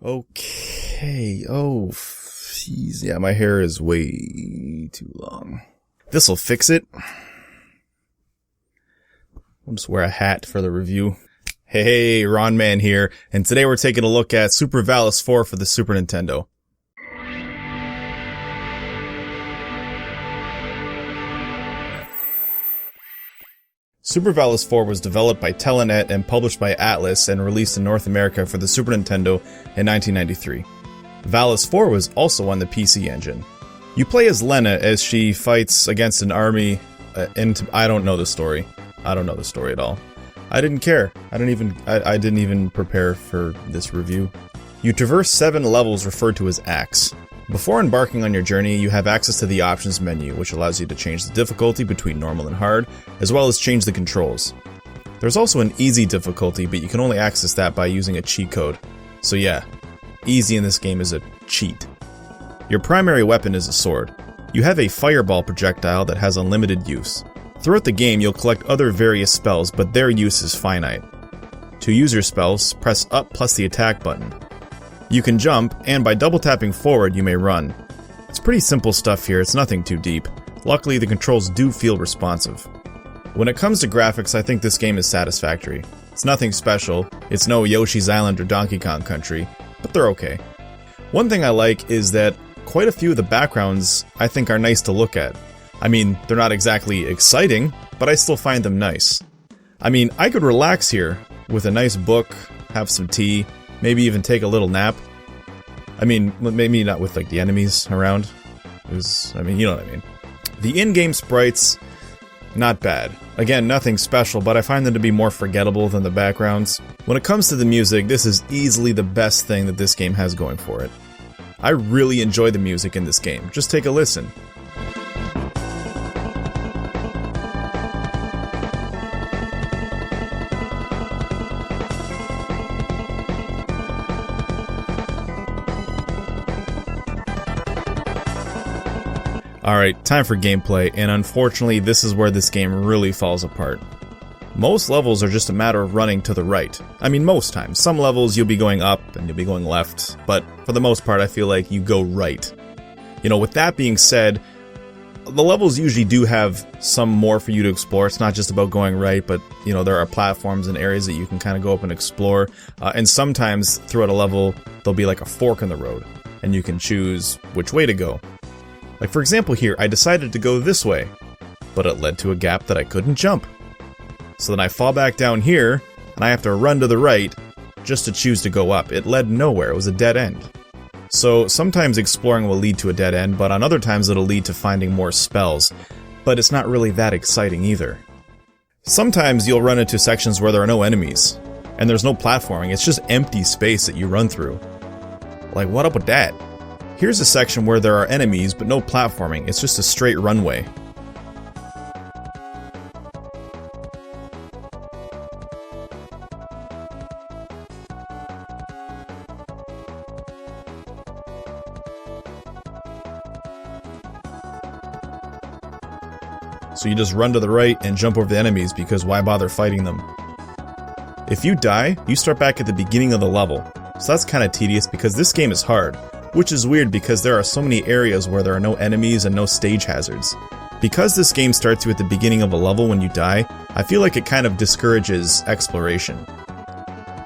Okay. Oh, jeez. Yeah, my hair is way too long. This'll fix it. I'll just wear a hat for the review. Hey, RonMan here, and today we're taking a look at Super Valis 4 for the Super Nintendo. Super Valis 4 was developed by Telenet and published by Atlas and released in North America for the Super Nintendo in 1993. Valis 4 was also on the PC Engine. You play as Lena as she fights against an army, and I don't know the story. I don't know the story at all. I didn't care. I didn't even prepare for this review. You traverse 7 levels referred to as acts. Before embarking on your journey, you have access to the options menu, which allows you to change the difficulty between normal and hard, as well as change the controls. There's also an easy difficulty, but you can only access that by using a cheat code. So yeah, easy in this game is a cheat. Your primary weapon is a sword. You have a fireball projectile that has unlimited use. Throughout the game, you'll collect other various spells, but their use is finite. To use your spells, press up plus the attack button. You can jump, and by double tapping forward, you may run. It's pretty simple stuff here, it's nothing too deep. Luckily, the controls do feel responsive. When it comes to graphics, I think this game is satisfactory. It's nothing special, it's no Yoshi's Island or Donkey Kong Country, but they're okay. One thing I like is that quite a few of the backgrounds I think are nice to look at. I mean, they're not exactly exciting, but I still find them nice. I mean, I could relax here with a nice book, have some tea, maybe even take a little nap. I mean, maybe not with, like, the enemies around. I mean, you know what I mean. The in-game sprites, not bad. Again, nothing special, but I find them to be more forgettable than the backgrounds. When it comes to the music, this is easily the best thing that this game has going for it. I really enjoy the music in this game. Just take a listen. Alright, time for gameplay, and unfortunately this is where this game really falls apart. Most levels are just a matter of running to the right. I mean, most times. Some levels you'll be going up and you'll be going left, but for the most part I feel like you go right. You know, with that being said, the levels usually do have some more for you to explore. It's not just about going right, but, you know, there are platforms and areas that you can kind of go up and explore, and sometimes throughout a level there'll be like a fork in the road, and you can choose which way to go. Like, for example here, I decided to go this way, but it led to a gap that I couldn't jump. So then I fall back down here, and I have to run to the right just to choose to go up. It led nowhere, it was a dead end. So sometimes exploring will lead to a dead end, but on other times it'll lead to finding more spells. But it's not really that exciting either. Sometimes you'll run into sections where there are no enemies, and there's no platforming, it's just empty space that you run through. Like, what up with that? Here's a section where there are enemies, but no platforming, it's just a straight runway. So you just run to the right and jump over the enemies, because why bother fighting them? If you die, you start back at the beginning of the level, so that's kinda tedious because this game is hard. Which is weird because there are so many areas where there are no enemies and no stage hazards. Because this game starts you at the beginning of a level when you die, I feel like it kind of discourages exploration.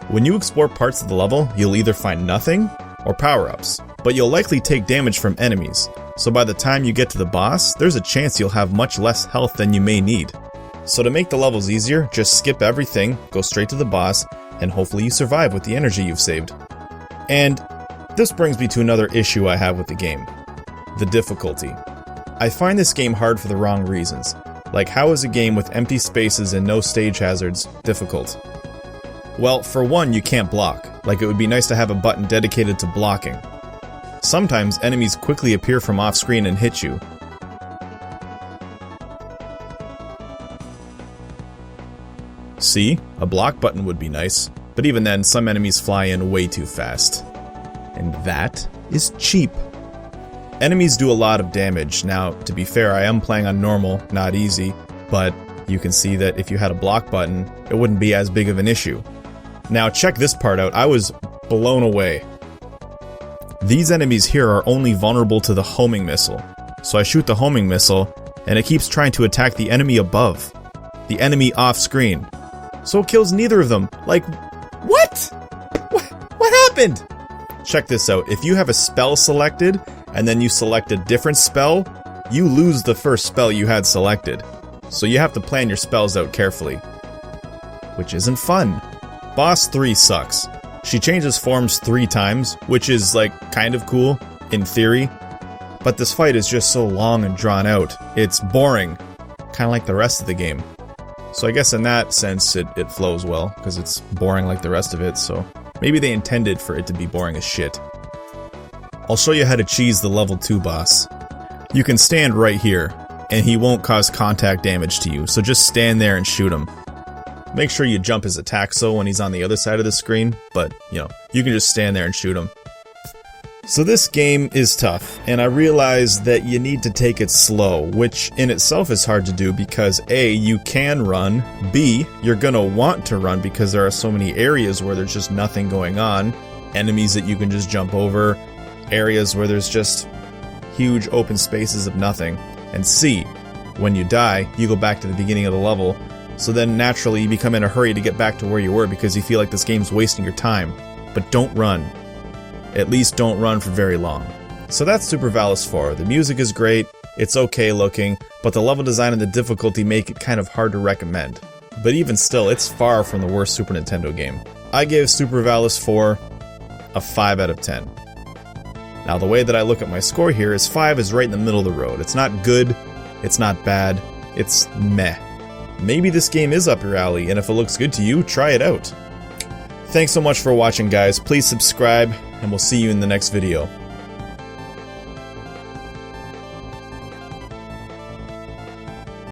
When you explore parts of the level, you'll either find nothing or power-ups, but you'll likely take damage from enemies, so by the time you get to the boss, there's a chance you'll have much less health than you may need. So to make the levels easier, just skip everything, go straight to the boss, and hopefully you survive with the energy you've saved. And this brings me to another issue I have with the game. The difficulty. I find this game hard for the wrong reasons. Like, how is a game with empty spaces and no stage hazards difficult? Well, for one, you can't block. Like, it would be nice to have a button dedicated to blocking. Sometimes enemies quickly appear from off-screen and hit you. See? A block button would be nice. But even then, some enemies fly in way too fast. And that is cheap. Enemies do a lot of damage. Now, to be fair, I am playing on normal, not easy, but you can see that if you had a block button, it wouldn't be as big of an issue. Now, check this part out. I was blown away. These enemies here are only vulnerable to the homing missile. So I shoot the homing missile, and it keeps trying to attack the enemy above. The enemy off screen. So it kills neither of them. Like, what? What happened? Check this out. If you have a spell selected, and then you select a different spell, you lose the first spell you had selected. So you have to plan your spells out carefully. Which isn't fun. Boss 3 sucks. She changes forms 3 times, which is like kind of cool, in theory. But this fight is just so long and drawn out. It's boring. Kind of like the rest of the game. So I guess in that sense it flows well, because it's boring like the rest of it, so maybe they intended for it to be boring as shit. I'll show you how to cheese the level 2 boss. You can stand right here, and he won't cause contact damage to you, so just stand there and shoot him. Make sure you jump his attack so when he's on the other side of the screen, but, you know, you can just stand there and shoot him. So this game is tough, and I realize that you need to take it slow, which in itself is hard to do because A, you can run, B, you're gonna want to run because there are so many areas where there's just nothing going on, enemies that you can just jump over, areas where there's just huge open spaces of nothing, and C, when you die, you go back to the beginning of the level, so then naturally you become in a hurry to get back to where you were because you feel like this game's wasting your time. But don't run. At least don't run for very long. So that's Super Valis 4. The music is great, it's okay looking, but the level design and the difficulty make it kind of hard to recommend. But even still, it's far from the worst Super Nintendo game. I give Super Valis 4 a 5 out of 10. Now the way that I look at my score here is 5 is right in the middle of the road. It's not good, it's not bad, it's meh. Maybe this game is up your alley, and if it looks good to you, try it out. Thanks so much for watching, guys. Please subscribe, and we'll see you in the next video.